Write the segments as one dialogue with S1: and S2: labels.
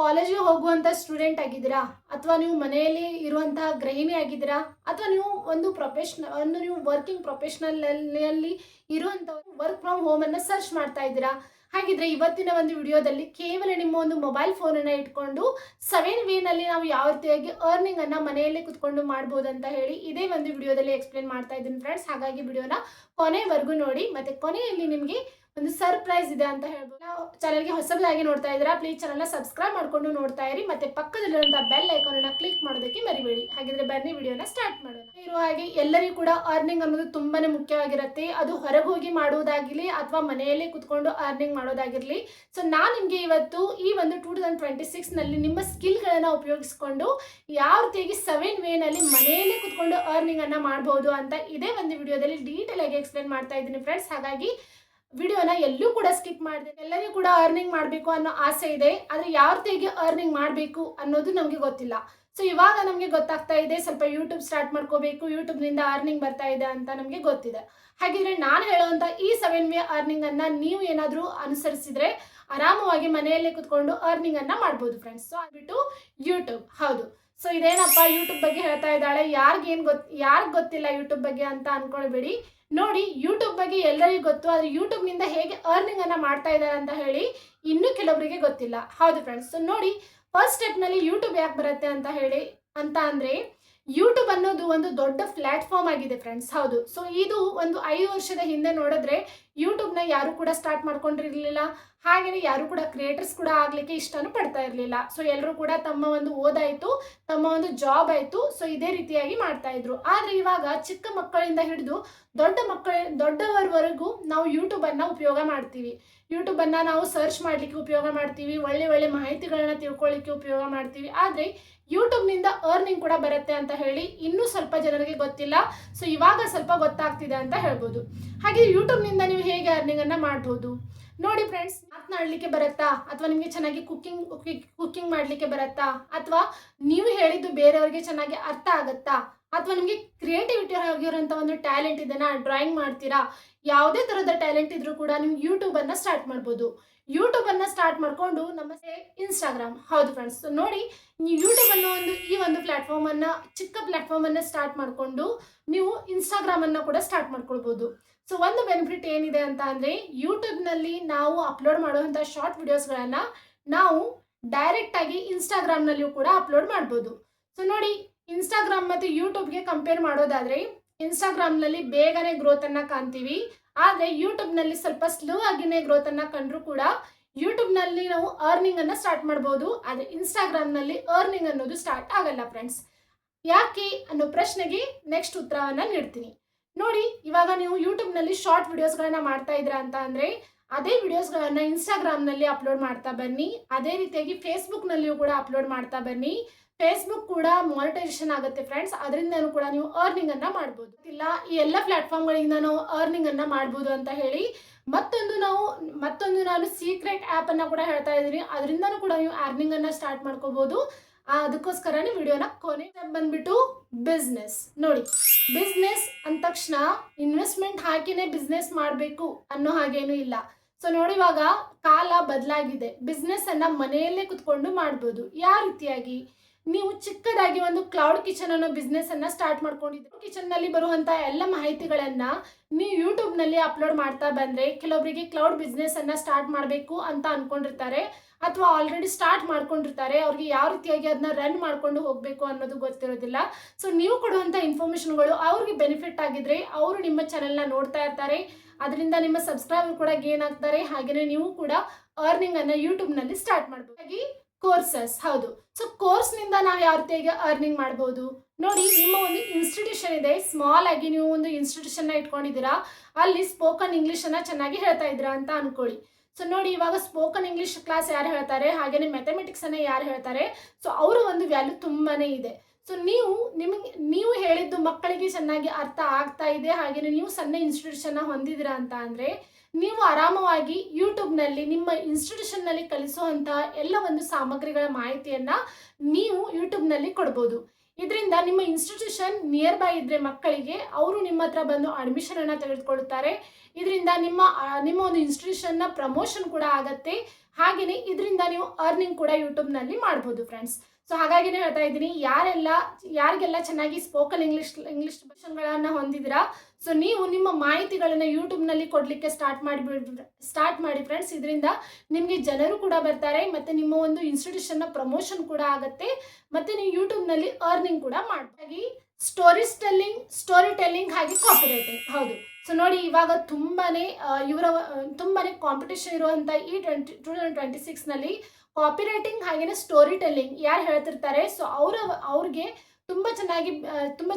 S1: ಕಾಲೇಜಿಗೆ ಹೋಗುವಂಥ ಸ್ಟೂಡೆಂಟ್ ಆಗಿದ್ದೀರಾ, ಅಥವಾ ನೀವು ಮನೆಯಲ್ಲಿ ಇರುವಂತಹ ಗೃಹಿಣಿ ಆಗಿದ್ದೀರಾ, ಅಥವಾ ನೀವು ನೀವು ವರ್ಕಿಂಗ್ ಪ್ರೊಫೆಷನಲ್ ಇರುವಂಥ ವರ್ಕ್ ಫ್ರಮ್ ಹೋಮನ್ನು ಸರ್ಚ್ ಮಾಡ್ತಾ ಇದ್ದೀರಾ. ಹಾಗಿದ್ರೆ ಇವತ್ತಿನ ಒಂದು ವಿಡಿಯೋದಲ್ಲಿ ಕೇವಲ ನಿಮ್ಮ ಒಂದು ಮೊಬೈಲ್ ಫೋನನ್ನು ಇಟ್ಕೊಂಡು 7 ವೇನಲ್ಲಿ ನಾವು ಯಾವ ರೀತಿಯಾಗಿ ಅರ್ನಿಂಗನ್ನು ಮನೆಯಲ್ಲೇ ಕುತ್ಕೊಂಡು ಮಾಡ್ಬೋದು ಅಂತ ಹೇಳಿ ಇದೇ ಒಂದು ವಿಡಿಯೋದಲ್ಲಿ ಎಕ್ಸ್ಪ್ಲೇನ್ ಮಾಡ್ತಾ ಇದ್ದೀನಿ ಫ್ರೆಂಡ್ಸ್. ಹಾಗಾಗಿ ವಿಡಿಯೋನ ಕೊನೆವರೆಗೂ ನೋಡಿ, ಮತ್ತು ಕೊನೆಯಲ್ಲಿ ನಿಮಗೆ ಒಂದು ಸರ್ಪ್ರೈಸ್ ಇದೆ ಅಂತ ಹೇಳ್ಬೋದು. ನಾವು ಚಾನಲ್ಗೆ ಹೊಸದಾಗಿ ನೋಡ್ತಾ ಇದ್ದೀರಾ, ಪ್ಲೀಸ್ ಚಾನಲ್ನ ಸಬ್ಸ್ಕ್ರೈಬ್ ಮಾಡ್ಕೊಂಡು ನೋಡ್ತಾ ಇರಿ, ಮತ್ತೆ ಪಕ್ಕದಲ್ಲಿರುವಂತಹ ಬೆಲ್ ಐಕಾನ್ ಕ್ಲಿಕ್ ಮಾಡೋದಕ್ಕೆ ಮರಿಬೇಡಿ. ಹಾಗಿದ್ರೆ ಬನ್ನಿ ವಿಡಿಯೋನ ಸ್ಟಾರ್ಟ್ ಮಾಡೋಣ. ಇರುವ ಹಾಗೆ ಎಲ್ಲರಿಗೂ ಕೂಡ ಅರ್ನಿಂಗ್ ಅನ್ನೋದು ತುಂಬಾನೇ ಮುಖ್ಯವಾಗಿರುತ್ತೆ. ಅದು ಹೊರಗೆ ಹೋಗಿ ಮಾಡುವುದಾಗಿರಲಿ ಅಥವಾ ಮನೆಯಲ್ಲೇ ಕುತ್ಕೊಂಡು ಅರ್ನಿಂಗ್ ಮಾಡೋದಾಗಿರಲಿ. ಸೊ ನಾನು ನಿಮಗೆ ಇವತ್ತು ಈ ಒಂದು 2026ನಲ್ಲಿ ನಿಮ್ಮ ಸ್ಕಿಲ್ಗಳನ್ನು ಉಪಯೋಗಿಸಿಕೊಂಡು ಯಾವ ರೀತಿಯಾಗಿ 7 ವೇನಲ್ಲಿ ಮನೆಯಲ್ಲೇ ಕುತ್ಕೊಂಡು ಅರ್ನಿಂಗ್ ಅನ್ನ ಮಾಡಬಹುದು ಅಂತ ಇದೇ ಒಂದು ವಿಡಿಯೋದಲ್ಲಿ ಡೀಟೇಲ್ ಆಗಿ ಎಕ್ಸ್ಪ್ಲೇನ್ ಮಾಡ್ತಾ ಇದ್ದೀನಿ ಫ್ರೆಂಡ್ಸ್. ಹಾಗಾಗಿ ವಿಡಿಯೋನ ಎಲ್ಲೂ ಕೂಡ ಸ್ಕಿಪ್ ಮಾಡಿದೆ. ಎಲ್ಲರಿಗೂ ಕೂಡ ಅರ್ನಿಂಗ್ ಮಾಡಬೇಕು ಅನ್ನೋ ಆಸೆ ಇದೆ, ಆದರೆ ಯಾವ ರೀತಿಯಾಗಿ ಅರ್ನಿಂಗ್ ಮಾಡಬೇಕು ಅನ್ನೋದು ನಮಗೆ ಗೊತ್ತಿಲ್ಲ. ಸೊ ಇವಾಗ ನಮಗೆ ಗೊತ್ತಾಗ್ತಾ ಇದೆ, ಸ್ವಲ್ಪ ಯೂಟ್ಯೂಬ್ ಸ್ಟಾರ್ಟ್ ಮಾಡ್ಕೋಬೇಕು, ಯೂಟ್ಯೂಬ್ನಿಂದ ಅರ್ನಿಂಗ್ ಬರ್ತಾ ಇದೆ ಅಂತ ನಮಗೆ ಗೊತ್ತಿದೆ. ಹಾಗಿದ್ರೆ ನಾನು ಹೇಳುವಂಥ ಈ 7 ವೇ ಅರ್ನಿಂಗ್ ಅನ್ನ ನೀವು ಏನಾದರೂ ಅನುಸರಿಸಿದ್ರೆ ಆರಾಮವಾಗಿ ಮನೆಯಲ್ಲೇ ಕುತ್ಕೊಂಡು ಅರ್ನಿಂಗ್ ಅನ್ನ ಮಾಡ್ಬೋದು ಫ್ರೆಂಡ್ಸ್. ಸೊ ಆಗ್ಬಿಟ್ಟು ಯೂಟ್ಯೂಬ್, ಹೌದು. ಸೊ ಇದೇನಪ್ಪ ಯೂಟ್ಯೂಬ್ ಬಗ್ಗೆ ಹೇಳ್ತಾ ಇದ್ದಾಳೆ, ಯಾರಿಗೆ ಗೊತ್ತಿಲ್ಲ ಯೂಟ್ಯೂಬ್ ಬಗ್ಗೆ ಅಂತ ಅನ್ಕೊಳ್ಬೇಡಿ. ನೋಡಿ, ಯೂಟ್ಯೂಬ್ ಬಗ್ಗೆ ಎಲ್ಲರಿಗೂ ಗೊತ್ತು, ಆದರೆ ಯೂಟ್ಯೂಬ್ನಿಂದ ಹೇಗೆ ಅರ್ನಿಂಗ್ ಅನ್ನ ಮಾಡ್ತಾ ಇದ್ದಾರೆ ಅಂತ ಹೇಳಿ ಇನ್ನೂ ಕೆಲವರಿಗೆ ಗೊತ್ತಿಲ್ಲ. ಹೌದು ಫ್ರೆಂಡ್ಸ್. ಸೊ ನೋಡಿ, ಫಸ್ಟ್ ಸ್ಟೆಪ್ನಲ್ಲಿ ಯೂಟ್ಯೂಬ್ ಯಾಕೆ ಬರುತ್ತೆ ಅಂತ ಅಂದರೆ ಯೂಟ್ಯೂಬ್ ಅನ್ನೋದು ಒಂದು ದೊಡ್ಡ ಪ್ಲಾಟ್ಫಾರ್ಮ್ ಆಗಿದೆ ಫ್ರೆಂಡ್ಸ್. ಹೌದು. ಸೊ ಇದು ಒಂದು 5 ವರ್ಷದ ಹಿಂದೆ ನೋಡಿದ್ರೆ ಯೂಟ್ಯೂಬ್ನ ಯಾರು ಕೂಡ ಸ್ಟಾರ್ಟ್ ಮಾಡ್ಕೊಂಡಿರಲಿಲ್ಲ. ಹಾಗೆಯೇ ಯಾರು ಕೂಡ ಕ್ರಿಯೇಟರ್ಸ್ ಕೂಡ ಆಗಲಿಕ್ಕೆ ಇಷ್ಟನೂ ಪಡ್ತಾ ಇರಲಿಲ್ಲ. ಸೊ ಎಲ್ಲರೂ ಕೂಡ ತಮ್ಮ ಒಂದು ಓದಾಯಿತು, ತಮ್ಮ ಒಂದು ಜಾಬ್ ಆಯಿತು, ಸೊ ಇದೇ ರೀತಿಯಾಗಿ ಮಾಡ್ತಾ ಇದ್ರು. ಆದರೆ ಇವಾಗ ಚಿಕ್ಕ ಮಕ್ಕಳಿಂದ ಹಿಡಿದು ದೊಡ್ಡವರವರೆಗೂ ನಾವು ಯೂಟ್ಯೂಬನ್ನು ಉಪಯೋಗ ಮಾಡ್ತೀವಿ. ಯೂಟ್ಯೂಬನ್ನು ನಾವು ಸರ್ಚ್ ಮಾಡಲಿಕ್ಕೆ ಉಪಯೋಗ ಮಾಡ್ತೀವಿ, ಒಳ್ಳೆ ಮಾಹಿತಿಗಳನ್ನ ತಿಳ್ಕೊಳ್ಳಿಕ್ಕೆ ಉಪಯೋಗ ಮಾಡ್ತೀವಿ. ಆದರೆ ಯೂಟ್ಯೂಬ್ನಿಂದ ಅರ್ನಿಂಗ್ ಕೂಡ ಬರುತ್ತೆ ಅಂತ ಹೇಳಿ ಇನ್ನೂ ಸ್ವಲ್ಪ ಜನರಿಗೆ ಗೊತ್ತಿಲ್ಲ. ಸೊ ಇವಾಗ ಸ್ವಲ್ಪ ಗೊತ್ತಾಗ್ತಿದೆ ಅಂತ ಹೇಳ್ಬೋದು. ಹಾಗೆ ಯೂಟ್ಯೂಬ್ನಿಂದ ನೀವು ಹೇಗೆ ಅರ್ನಿಂಗನ್ನು ಮಾಡ್ಬೋದು ನೋಡಿ ಫ್ರೆಂಡ್ಸ್. ಮಾತನಾಡಲಿಕ್ಕೆ ಬರುತ್ತಾ, ಅಥವಾ ನಿಮಗೆ ಚೆನ್ನಾಗಿ ಕುಕ್ಕಿಂಗ್ ಮಾಡಲಿಕ್ಕೆ ಬರುತ್ತಾ, ಅಥವಾ ನೀವು ಹೇಳಿದ್ದು ಬೇರೆಯವರಿಗೆ ಚೆನ್ನಾಗಿ ಅರ್ಥ ಆಗುತ್ತಾ, ಅಥವಾ ನಿಮಗೆ ಕ್ರಿಯೇಟಿವಿಟಿ ಆಗಿರೋಂಥ ಒಂದು ಟ್ಯಾಲೆಂಟ್ ಇದೆನಾ, ಡ್ರಾಯಿಂಗ್ ಮಾಡ್ತೀರಾ, ಯಾವುದೇ ಥರದ ಟ್ಯಾಲೆಂಟ್ ಇದ್ರೂ ಕೂಡ ನೀವು ಯೂಟ್ಯೂಬನ್ನು ಸ್ಟಾರ್ಟ್ ಮಾಡ್ಬೋದು. ಯೂಟ್ಯೂಬನ್ನು ಸ್ಟಾರ್ಟ್ ಮಾಡಿಕೊಂಡು ನಮ್ಮ ಇನ್ಸ್ಟಾಗ್ರಾಮ್, ಹೌದು ಫ್ರೆಂಡ್ಸ್. ಸೊ ನೋಡಿ, ನೀವು ಯೂಟ್ಯೂಬ್ ಅನ್ನೋ ಈ ಒಂದು ಚಿಕ್ಕ ಪ್ಲ್ಯಾಟ್ಫಾರ್ಮನ್ನು ಸ್ಟಾರ್ಟ್ ಮಾಡಿಕೊಂಡು ನೀವು ಇನ್ಸ್ಟಾಗ್ರಾಮನ್ನು ಕೂಡ ಸ್ಟಾರ್ಟ್ ಮಾಡ್ಕೊಳ್ಬೋದು. ಸೊ ಒಂದು ಬೆನಿಫಿಟ್ ಏನಿದೆ ಅಂತ ಅಂದರೆ, ಯೂಟ್ಯೂಬ್ನಲ್ಲಿ ನಾವು ಅಪ್ಲೋಡ್ ಮಾಡುವಂಥ ಶಾರ್ಟ್ ವಿಡಿಯೋಸ್ಗಳನ್ನು ನಾವು ಡೈರೆಕ್ಟಾಗಿ ಇನ್ಸ್ಟಾಗ್ರಾಮ್ನಲ್ಲಿಯೂ ಕೂಡ ಅಪ್ಲೋಡ್ ಮಾಡ್ಬೋದು. ಸೊ ನೋಡಿ, ಇನ್ಸ್ಟಾಗ್ರಾಮ್ ಮತ್ತು ಯೂಟ್ಯೂಬ್ಗೆ ಕಂಪೇರ್ ಮಾಡೋದಾದರೆ ಇನ್ಸ್ಟಾಗ್ರಾಮ್ನಲ್ಲಿ ಬೇಗನೆ ಗ್ರೋತನ್ನು ಕಾಣ್ತೀವಿ, ಆದರೆ ಯೂಟ್ಯೂಬ್ನಲ್ಲಿ ಸ್ವಲ್ಪ ಸ್ಲೋ ಆಗಿನೇ ಗ್ರೋತನ್ನು ಕಂಡ್ರೂ ಕೂಡ ಯೂಟ್ಯೂಬ್ನಲ್ಲಿ ನಾವು ಅರ್ನಿಂಗನ್ನು ಸ್ಟಾರ್ಟ್ ಮಾಡ್ಬೋದು. ಆದರೆ ಇನ್ಸ್ಟಾಗ್ರಾಮ್ನಲ್ಲಿ ಅರ್ನಿಂಗ್ ಅನ್ನೋದು ಸ್ಟಾರ್ಟ್ ಆಗಲ್ಲ ಫ್ರೆಂಡ್ಸ್. ಯಾಕೆ ಅನ್ನೋ ಪ್ರಶ್ನೆಗೆ ನೆಕ್ಸ್ಟ್ ಉತ್ತರವನ್ನು ನೀಡ್ತೀನಿ. ನೋಡಿ, ಇವಾಗ ನೀವು ಯೂಟ್ಯೂಬ್ನಲ್ಲಿ ಶಾರ್ಟ್ ವಿಡಿಯೋಸ್ಗಳನ್ನ ಮಾಡ್ತಾ ಇದ್ದೀರಾ ಅಂತ ಅಂದರೆ ಅದೇ ವಿಡಿಯೋಸ್ಗಳನ್ನು ಇನ್ಸ್ಟಾಗ್ರಾಮ್ನಲ್ಲಿ ಅಪ್ಲೋಡ್ ಮಾಡ್ತಾ ಬನ್ನಿ. ಅದೇ ರೀತಿಯಾಗಿ ಫೇಸ್ಬುಕ್ನಲ್ಲಿಯೂ ಕೂಡ ಅಪ್ಲೋಡ್ ಮಾಡ್ತಾ ಬನ್ನಿ. ಫೇಸ್ಬುಕ್ ಕೂಡ ಮಾನಿಟೈಸೇಷನ್ ಆಗುತ್ತೆ ಫ್ರೆಂಡ್ಸ್, ಅದರಿಂದನೂ ಕೂಡ ನೀವು ಅರ್ನಿಂಗನ್ನು ಮಾಡ್ಬೋದು. ಇಲ್ಲ, ಈ ಎಲ್ಲ ಪ್ಲ್ಯಾಟ್ಫಾರ್ಮ್ಗಳಿಂದ ನಾವು ಅರ್ನಿಂಗನ್ನು ಮಾಡ್ಬೋದು ಅಂತ ಹೇಳಿ ಮತ್ತೊಂದು ನಾನು ಸೀಕ್ರೆಟ್ ಆ್ಯಪನ್ನು ಕೂಡ ಹೇಳ್ತಾ ಇದ್ದೀನಿ, ಅದರಿಂದನೂ ಕೂಡ ನೀವು ಅರ್ನಿಂಗನ್ನು ಸ್ಟಾರ್ಟ್ ಮಾಡ್ಕೋಬೋದು. ಅದಕ್ಕೋಸ್ಕರನೇ ವಿಡಿಯೋನ ಕೊನೆ ಬಂದ್ಬಿಟ್ಟು ಬಿಸ್ನೆಸ್. ನೋಡಿ, ಬಿಸ್ನೆಸ್ ಅಂದ ತಕ್ಷಣ ಇನ್ವೆಸ್ಟ್ಮೆಂಟ್ ಹಾಕಿನೇ ಬಿಸ್ನೆಸ್ ಮಾಡಬೇಕು ಅನ್ನೋ ಹಾಗೇನೂ ಇಲ್ಲ. ಸೊ ನೋಡಿ, ಇವಾಗ ಕಾಲ ಬದಲಾಗಿದೆ. ಬಿಸ್ನೆಸ್ಸನ್ನು ಮನೆಯಲ್ಲೇ ಕುತ್ಕೊಂಡು ಮಾಡ್ಬೋದು. ಯಾವ ರೀತಿಯಾಗಿ ನೀವು ಚಿಕ್ಕದಾಗಿ ಒಂದು ಕ್ಲೌಡ್ ಕಿಚನ್ ಅನ್ನೋ ಬಿಸ್ನೆಸ್ಸನ್ನು ಸ್ಟಾರ್ಟ್ ಮಾಡ್ಕೊಂಡಿದ್ದೀರಿ. ಕಿಚನ್ನಲ್ಲಿ ಬರುವಂಥ ಎಲ್ಲ ಮಾಹಿತಿಗಳನ್ನು ನೀವು ಯೂಟ್ಯೂಬ್ನಲ್ಲಿ ಅಪ್ಲೋಡ್ ಮಾಡ್ತಾ ಬಂದರೆ ಕೆಲವೊಬ್ಬರಿಗೆ ಕ್ಲೌಡ್ ಬಿಸ್ನೆಸ್ಸನ್ನು ಸ್ಟಾರ್ಟ್ ಮಾಡಬೇಕು ಅಂತ ಅಂದ್ಕೊಂಡಿರ್ತಾರೆ, ಅಥವಾ ಆಲ್ರೆಡಿ ಸ್ಟಾರ್ಟ್ ಮಾಡ್ಕೊಂಡಿರ್ತಾರೆ. ಅವ್ರಿಗೆ ಯಾವ ರೀತಿಯಾಗಿ ಅದನ್ನ ರನ್ ಮಾಡ್ಕೊಂಡು ಹೋಗಬೇಕು ಅನ್ನೋದು ಗೊತ್ತಿರೋದಿಲ್ಲ. ಸೊ ನೀವು ಕೊಡುವಂಥ ಇನ್ಫಾರ್ಮೇಷನ್ಗಳು ಅವ್ರಿಗೆ ಬೆನಿಫಿಟ್ ಆಗಿದ್ರೆ ಅವರು ನಿಮ್ಮ ಚಾನೆಲ್ನ ನೋಡ್ತಾ ಇರ್ತಾರೆ, ಅದರಿಂದ ನಿಮ್ಮ ಸಬ್ಸ್ಕ್ರೈಬರ್ ಕೂಡ ಗೇನ್ ಆಗ್ತಾರೆ. ಹಾಗೆಯೇ ನೀವು ಕೂಡ ಅರ್ನಿಂಗನ್ನು ಯೂಟ್ಯೂಬ್ನಲ್ಲಿ ಸ್ಟಾರ್ಟ್ ಮಾಡ್ಬೋದು. ಹಾಗೆ ಕೋರ್ಸಸ್, ಹೌದು. ಸೊ ಕೋರ್ಸ್ನಿಂದ ನಾವು ಯಾವ ರೀತಿಯಾಗಿ ಅರ್ನಿಂಗ್ ಮಾಡ್ಬೋದು ನೋಡಿ. ನಿಮ್ಮ ಒಂದು ಇನ್ಸ್ಟಿಟ್ಯೂಷನ್ ಇದೆ, ಸ್ಮಾಲ್ ಆಗಿ ನೀವು ಒಂದು ಇನ್ಸ್ಟಿಟ್ಯೂಷನ್ನ ಇಟ್ಕೊಂಡಿದ್ದೀರಾ, ಅಲ್ಲಿ ಸ್ಪೋಕನ್ ಇಂಗ್ಲೀಷನ್ನು ಚೆನ್ನಾಗಿ ಹೇಳ್ತಾ ಇದ್ದೀರಾ ಅಂತ ಅನ್ಕೊಳ್ಳಿ. ಸೊ ನೋಡಿ, ಇವಾಗ ಸ್ಪೋಕನ್ ಇಂಗ್ಲೀಷ್ ಕ್ಲಾಸ್ ಯಾರು ಹೇಳ್ತಾರೆ, ಹಾಗೆಯೇ ಮ್ಯಾಥಮೆಟಿಕ್ಸನ್ನು ಯಾರು ಹೇಳ್ತಾರೆ, ಸೊ ಅವರ ಒಂದು ವ್ಯಾಲ್ಯೂ ತುಂಬಾ ಇದೆ. ಸೊ ನೀವು ಹೇಳಿದ್ದು ಮಕ್ಕಳಿಗೆ ಚೆನ್ನಾಗಿ ಅರ್ಥ ಆಗ್ತಾ ಇದೆ, ಹಾಗೆಯೇ ನೀವು ಸಣ್ಣ ಇನ್ಸ್ಟಿಟ್ಯೂಷನ್ನ ಹೊಂದಿದ್ದೀರಾ ಅಂತ ಅಂದರೆ ನೀವು ಆರಾಮವಾಗಿ ಯೂಟ್ಯೂಬ್ನಲ್ಲಿ ನಿಮ್ಮ ಇನ್ಸ್ಟಿಟ್ಯೂಷನ್ನಲ್ಲಿ ಕಲಿಸುವಂಥ ಎಲ್ಲ ಒಂದು ಸಾಮಗ್ರಿಗಳ ಮಾಹಿತಿಯನ್ನು ನೀವು ಯೂಟ್ಯೂಬ್ನಲ್ಲಿ ಕೊಡ್ಬೋದು. ಇದರಿಂದ ನಿಮ್ಮ ಇನ್ಸ್ಟಿಟ್ಯೂಷನ್ ನಿಯರ್ ಬೈ ಇದ್ದರೆ ಮಕ್ಕಳಿಗೆ ಅವರು ನಿಮ್ಮ ಹತ್ರ ಬಂದು ಅಡ್ಮಿಷನನ್ನು ತೆಗೆದುಕೊಳ್ತಾರೆ. ಇದರಿಂದ ನಿಮ್ಮ ಒಂದು ಇನ್ಸ್ಟಿಟ್ಯೂಷನ್ನ ಪ್ರಮೋಷನ್ ಕೂಡ ಆಗುತ್ತೆ. ಹಾಗೆಯೇ ಇದರಿಂದ ನೀವು ಅರ್ನಿಂಗ್ ಕೂಡ ಯೂಟ್ಯೂಬ್ನಲ್ಲಿ ಮಾಡ್ಬೋದು ಫ್ರೆಂಡ್ಸ್. ಸೊ ಹಾಗಾಗಿನೇ ಹೇಳ್ತಾ ಇದ್ದೀನಿ, ಯಾರಿಗೆಲ್ಲ ಚೆನ್ನಾಗಿ ಸ್ಪೋಕನ್ ಇಂಗ್ಲಿಷ್ ಭಾಷೆಗಳನ್ನು ಹೊಂದಿದ್ದೀರಾ, ಸೊ ನೀವು ನಿಮ್ಮ ಮಾಹಿತಿಗಳನ್ನು ಯೂಟ್ಯೂಬ್ನಲ್ಲಿ ಕೊಡಲಿಕ್ಕೆ ಸ್ಟಾರ್ಟ್ ಮಾಡಿ ಫ್ರೆಂಡ್ಸ್. ಇದರಿಂದ ನಿಮಗೆ ಜನರು ಕೂಡ ಬರ್ತಾರೆ ಮತ್ತು ನಿಮ್ಮ ಒಂದು ಇನ್ಸ್ಟಿಟ್ಯೂಷನ್ನ ಪ್ರಮೋಷನ್ ಕೂಡ ಆಗುತ್ತೆ ಮತ್ತು ನೀವು ಯೂಟ್ಯೂಬ್ನಲ್ಲಿ ಅರ್ನಿಂಗ್ ಕೂಡ ಮಾಡ್ಬೋದು. ಸ್ಟೋರಿ ಟೆಲ್ಲಿಂಗ್ ಹಾಗೆ ಕಾಪಿ ರೈಟಿಂಗ್. ಹೌದು, ಸೊ ನೋಡಿ, ಇವಾಗ ತುಂಬಾನೇ ಕಾಂಪಿಟೇಷನ್ ಇರುವಂಥ ಈ 2026ನಲ್ಲಿ ಕಾಪಿ ರೈಟಿಂಗ್ ಹಾಗೆಯೇ ಸ್ಟೋರಿ ಟೆಲ್ಲಿಂಗ್ ಯಾರು ಹೇಳ್ತಿರ್ತಾರೆ, ಸೊ ಅವ್ರಿಗೆ ತುಂಬ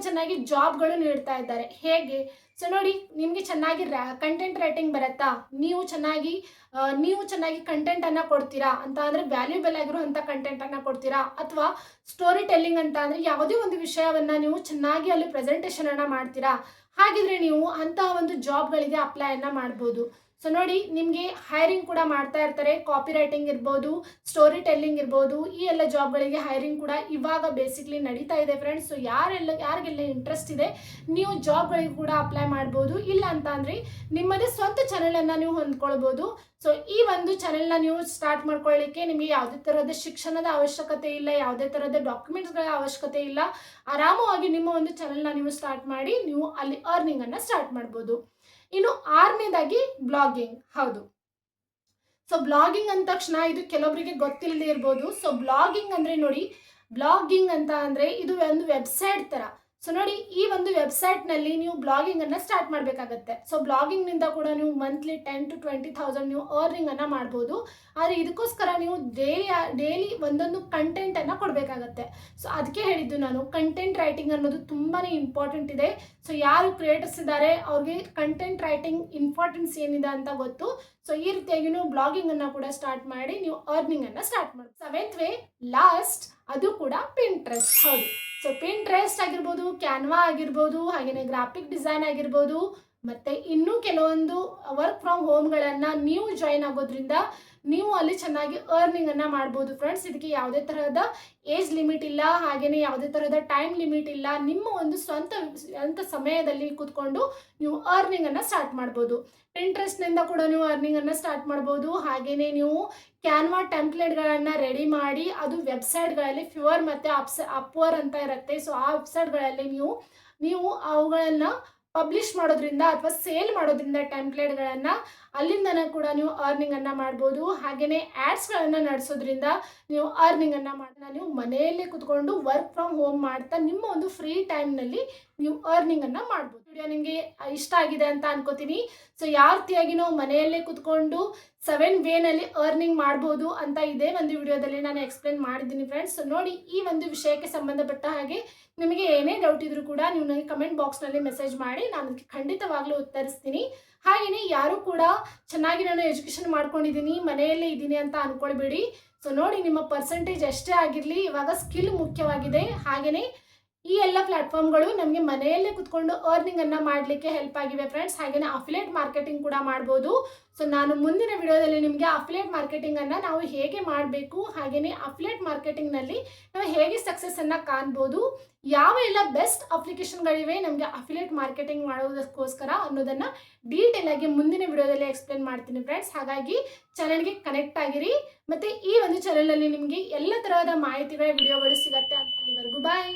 S1: ಚೆನ್ನಾಗಿ ಜಾಬ್ಗಳು ನೀಡ್ತಾ ಇದ್ದಾರೆ. ಹೇಗೆ? ಸೊ ನೋಡಿ, ನಿಮಗೆ ಚೆನ್ನಾಗಿ ಕಂಟೆಂಟ್ ರೈಟಿಂಗ್ ಬರುತ್ತಾ, ನೀವು ಚೆನ್ನಾಗಿ ಕಂಟೆಂಟನ್ನು ಕೊಡ್ತೀರಾ ಅಂತ ಅಂದರೆ ವ್ಯಾಲ್ಯೂಬಲ್ ಆಗಿರುವಂಥ ಕಂಟೆಂಟನ್ನು ಕೊಡ್ತೀರಾ, ಅಥವಾ ಸ್ಟೋರಿ ಟೆಲ್ಲಿಂಗ್ ಅಂತ ಅಂದರೆ ಯಾವುದೇ ಒಂದು ವಿಷಯವನ್ನು ನೀವು ಚೆನ್ನಾಗಿ ಅಲ್ಲಿ ಪ್ರೆಸೆಂಟೇಷನನ್ನು ಮಾಡ್ತೀರಾ, ಹಾಗಿದ್ರೆ ನೀವು ಅಂತಹ ಒಂದು ಜಾಬ್ಗಳಿಗೆ ಅಪ್ಲೈಯನ್ನು ಮಾಡ್ಬೋದು. ಸೊ ನೋಡಿ, ನಿಮಗೆ ಹೈರಿಂಗ್ ಕೂಡ ಮಾಡ್ತಾ ಇರ್ತಾರೆ. ಕಾಪಿ ರೈಟಿಂಗ್ ಇರ್ಬೋದು, ಸ್ಟೋರಿ ಟೆಲ್ಲಿಂಗ್ ಇರ್ಬೋದು, ಈ ಎಲ್ಲ ಜಾಬ್ಗಳಿಗೆ ಹೈರಿಂಗ್ ಕೂಡ ಇವಾಗ ಬೇಸಿಕ್ಲಿ ನಡೀತಾ ಇದೆ ಫ್ರೆಂಡ್ಸ್. ಸೊ ಯಾರಿಗೆಲ್ಲ ಇಂಟ್ರೆಸ್ಟ್ ಇದೆ, ನೀವು ಜಾಬ್ಗಳಿಗೆ ಕೂಡ ಅಪ್ಲೈ ಮಾಡ್ಬೋದು. ಇಲ್ಲ ಅಂತ ಅಂದರೆ ನಿಮ್ಮದೇ ಸ್ವಂತ ಚಾನೆಲನ್ನು ನೀವು ಹೊಂದ್ಕೊಳ್ಬೋದು. ಸೊ ಈ ಒಂದು ಚಾನೆಲ್ನ ನೀವು ಸ್ಟಾರ್ಟ್ ಮಾಡ್ಕೊಳ್ಳಿಕ್ಕೆ ನಿಮಗೆ ಯಾವುದೇ ಥರದ ಶಿಕ್ಷಣದ ಅವಶ್ಯಕತೆ ಇಲ್ಲ, ಯಾವುದೇ ಥರದ ಡಾಕ್ಯುಮೆಂಟ್ಸ್ಗಳ ಅವಶ್ಯಕತೆ ಇಲ್ಲ. ಆರಾಮವಾಗಿ ನಿಮ್ಮ ಒಂದು ಚಾನೆಲ್ನ ನೀವು ಸ್ಟಾರ್ಟ್ ಮಾಡಿ ನೀವು ಅಲ್ಲಿ ಅರ್ನಿಂಗನ್ನು ಸ್ಟಾರ್ಟ್ ಮಾಡ್ಬೋದು. ಇನ್ನು 6ನೇದಾಗಿ ಬ್ಲಾಗಿಂಗ್. ಹೌದು, ಸೊ ಬ್ಲಾಗಿಂಗ್ ಅಂದ ತಕ್ಷಣ ಇದು ಕೆಲವೊಬ್ಬರಿಗೆ ಗೊತ್ತಿಲ್ಲದೆ ಇರ್ಬೋದು. ಸೊ ಬ್ಲಾಗಿಂಗ್ ಅಂದರೆ ನೋಡಿ, ಬ್ಲಾಗಿಂಗ್ ಅಂತ ಅಂದರೆ ಇದು ಒಂದು ವೆಬ್ಸೈಟ್ ಥರ. ಸೊ ನೋಡಿ, ಈ ಒಂದು ವೆಬ್ಸೈಟ್ನಲ್ಲಿ ನೀವು ಬ್ಲಾಗಿಂಗನ್ನು ಸ್ಟಾರ್ಟ್ ಮಾಡಬೇಕಾಗತ್ತೆ. ಸೊ ಬ್ಲಾಗಿಂಗ್ನಿಂದ ಕೂಡ ನೀವು ಮಂತ್ಲಿ 10,000 to 20,000 ನೀವು ಅರ್ನಿಂಗನ್ನು ಮಾಡ್ಬೋದು. ಆದರೆ ಇದಕ್ಕೋಸ್ಕರ ನೀವು ಡೈಲಿ ಒಂದೊಂದು ಕಂಟೆಂಟನ್ನು ಕೊಡಬೇಕಾಗತ್ತೆ. ಸೊ ಅದಕ್ಕೆ ಹೇಳಿದ್ದು ನಾನು, ಕಂಟೆಂಟ್ ರೈಟಿಂಗ್ ಅನ್ನೋದು ತುಂಬಾ ಇಂಪಾರ್ಟೆಂಟ್ ಇದೆ. ಸೊ ಯಾರು ಕ್ರಿಯೇಟರ್ಸ್ ಇದ್ದಾರೆ ಅವ್ರಿಗೆ ಕಂಟೆಂಟ್ ರೈಟಿಂಗ್ ಇಂಪಾರ್ಟೆನ್ಸ್ ಏನಿದೆ ಅಂತ ಗೊತ್ತು. ಸೊ ಈ ರೀತಿಯಾಗಿ ನೀವು ಬ್ಲಾಗಿಂಗನ್ನು ಕೂಡ ಸ್ಟಾರ್ಟ್ ಮಾಡಿ ನೀವು ಅರ್ನಿಂಗನ್ನು ಸ್ಟಾರ್ಟ್ ಮಾಡಿ. 7th ವೇ ಲಾಸ್ಟ್, ಅದು ಕೂಡ ಪಿಂಟ್ರೆಸ್ಟ್. ಹೌದು, ಸೊ ಪಿಂಟ್ರೆಸ್ಟ್ ಆಗಿರ್ಬೋದು, ಕ್ಯಾನ್ವಾ ಆಗಿರ್ಬೋದು, ಹಾಗೆಯೇ ಗ್ರಾಫಿಕ್ ಡಿಸೈನ್ ಆಗಿರ್ಬೋದು, ಮತ್ತು ಇನ್ನೂ ಕೆಲವೊಂದು ವರ್ಕ್ ಫ್ರಮ್ ಹೋಮ್ಗಳನ್ನು ನೀವು ಜಾಯಿನ್ ಆಗೋದ್ರಿಂದ ನೀವು ಅಲ್ಲಿ ಚೆನ್ನಾಗಿ ಅರ್ನಿಂಗನ್ನು ಮಾಡ್ಬೋದು ಫ್ರೆಂಡ್ಸ್. ಇದಕ್ಕೆ ಯಾವುದೇ ತರಹದ ಏಜ್ ಲಿಮಿಟ್ ಇಲ್ಲ, ಹಾಗೆಯೇ ಯಾವುದೇ ತರಹದ ಟೈಮ್ ಲಿಮಿಟ್ ಇಲ್ಲ. ನಿಮ್ಮ ಒಂದು ಸ್ವಂತ ಸಮಯದಲ್ಲಿ ಕೂತ್ಕೊಂಡು ನೀವು ಅರ್ನಿಂಗನ್ನು ಸ್ಟಾರ್ಟ್ ಮಾಡ್ಬೋದು. ಪಿಂಟ್ರೆಸ್ಟ್ನಿಂದ ಕೂಡ ನೀವು ಅರ್ನಿಂಗನ್ನು ಸ್ಟಾರ್ಟ್ ಮಾಡ್ಬೋದು. ಹಾಗೆಯೇ ನೀವು ಕ್ಯಾನ್ವಾ ಟೆಂಪ್ಲೇಟ್ಗಳನ್ನು ರೆಡಿ ಮಾಡಿ ಅದು ವೆಬ್ಸೈಟ್ಗಳಲ್ಲಿ ಫ್ಯೂವರ್ ಮತ್ತು ಅಪ್ವರ್ ಅಂತ ಇರುತ್ತೆ. ಸೊ ಆ ವೆಬ್ಸೈಟ್ಗಳಲ್ಲಿ ನೀವು ಅವುಗಳನ್ನು ಪಬ್ಲಿಷ್ ಮಾಡೋದ್ರಿಂದ ಅಥವಾ ಸೇಲ್ ಮಾಡೋದ್ರಿಂದ ಟೆಂಪ್ಲೇಟ್ಗಳನ್ನು ಅಲ್ಲಿಂದನೂ ಕೂಡ ನೀವು ಅರ್ನಿಂಗನ್ನು ಮಾಡ್ಬೋದು. ಹಾಗೆಯೇ ಆ್ಯಡ್ಸ್ಗಳನ್ನು ನಡೆಸೋದ್ರಿಂದ ನೀವು ಅರ್ನಿಂಗನ್ನು ನೀವು ಮನೆಯಲ್ಲೇ ಕೂತ್ಕೊಂಡು ವರ್ಕ್ ಫ್ರಮ್ ಹೋಮ್ ಮಾಡ್ತಾ ನಿಮ್ಮ ಒಂದು ಫ್ರೀ ಟೈಮ್ನಲ್ಲಿ ನೀವು ಅರ್ನಿಂಗನ್ನು ಮಾಡ್ಬೋದು. ವಿಡಿಯೋ ನಿಮಗೆ ಇಷ್ಟ ಆಗಿದೆ ಅಂತ ಅನ್ಕೋತೀನಿ. ಸೊ ಯಾವ ರೀತಿಯಾಗಿ ನಾವು ಮನೆಯಲ್ಲೇ ಕೂತ್ಕೊಂಡು 7 ವೇನಲ್ಲಿ ಅರ್ನಿಂಗ್ ಮಾಡ್ಬೋದು ಅಂತ ಇದೇ ಒಂದು ವಿಡಿಯೋದಲ್ಲಿ ನಾನು ಎಕ್ಸ್ಪ್ಲೇನ್ ಮಾಡಿದ್ದೀನಿ ಫ್ರೆಂಡ್ಸ್. ಸೊ ನೋಡಿ, ಈ ಒಂದು ವಿಷಯಕ್ಕೆ ಸಂಬಂಧಪಟ್ಟ ಹಾಗೆ ನಿಮಗೆ ಏನೇ ಡೌಟ್ ಇದ್ರೂ ಕೂಡ ನೀವು ನನಗೆ ಕಮೆಂಟ್ ಬಾಕ್ಸ್ನಲ್ಲಿ ಮೆಸೇಜ್ ಮಾಡಿ, ನಾನು ಅದಕ್ಕೆ ಖಂಡಿತವಾಗ್ಲೂ ಉತ್ತರಿಸ್ತೀನಿ. ಹಾಗೆಯೇ ಯಾರೂ ಕೂಡ ಚೆನ್ನಾಗಿ ನಾನು ಎಜುಕೇಷನ್ ಮಾಡ್ಕೊಂಡಿದ್ದೀನಿ, ಮನೆಯಲ್ಲೇ ಇದ್ದೀನಿ ಅಂತ ಅಂದ್ಕೊಳ್ಬೇಡಿ. ಸೊ ನೋಡಿ, ನಿಮ್ಮ ಪರ್ಸೆಂಟೇಜ್ ಎಷ್ಟೇ ಆಗಿರಲಿ, ಇವಾಗ ಸ್ಕಿಲ್ ಮುಖ್ಯವಾಗಿದೆ. ಹಾಗೆಯೇ ಈ ಎಲ್ಲ ಪ್ಲಾಟ್ಫಾರ್ಮ್ಗಳು ನಮಗೆ ಮನೆಯಲ್ಲೇ ಕೂತ್ಕೊಂಡು ಅರ್ನಿಂಗನ್ನು ಮಾಡಲಿಕ್ಕೆ ಹೆಲ್ಪ್ ಆಗಿವೆ ಫ್ರೆಂಡ್ಸ್. ಹಾಗೆಯೇ ಅಫಿಲಿಯೇಟ್ ಮಾರ್ಕೆಟಿಂಗ್ ಕೂಡ ಮಾಡ್ಬೋದು. ಸೊ ನಾನು ಮುಂದಿನ ವಿಡಿಯೋದಲ್ಲಿ ನಿಮಗೆ ಅಫಿಲಿಯೇಟ್ ಮಾರ್ಕೆಟಿಂಗನ್ನು ನಾವು ಹೇಗೆ ಮಾಡಬೇಕು, ಹಾಗೆಯೇ ಅಫಿಲಿಯೇಟ್ ಮಾರ್ಕೆಟಿಂಗ್ನಲ್ಲಿ ನಾವು ಹೇಗೆ ಸಕ್ಸಸ್ಸನ್ನು ಕಾಣ್ಬೋದು, ಯಾವ ಎಲ್ಲ ಬೆಸ್ಟ್ ಅಪ್ಲಿಕೇಶನ್ಗಳಿವೆ ನಮಗೆ ಅಫಿಲಿಯೇಟ್ ಮಾರ್ಕೆಟಿಂಗ್ ಮಾಡೋದಕ್ಕೋಸ್ಕರ ಅನ್ನೋದನ್ನು ಡೀಟೇಲ್ ಆಗಿ ಮುಂದಿನ ವಿಡಿಯೋದಲ್ಲಿ ಎಕ್ಸ್ಪ್ಲೇನ್ ಮಾಡ್ತೀನಿ ಫ್ರೆಂಡ್ಸ್. ಹಾಗಾಗಿ ಚಾನಲ್ಗೆ ಕನೆಕ್ಟ್ ಆಗಿರಿ. ಮತ್ತು ಈ ಒಂದು ಚಾನಲಲ್ಲಿ ನಿಮಗೆ ಎಲ್ಲ ತರಹದ ಮಾಹಿತಿಗಳ ವಿಡಿಯೋಗಳು ಸಿಗುತ್ತೆ ಅಂತ. ಅಲ್ಲಿವರೆಗೂ ಬಾಯ್.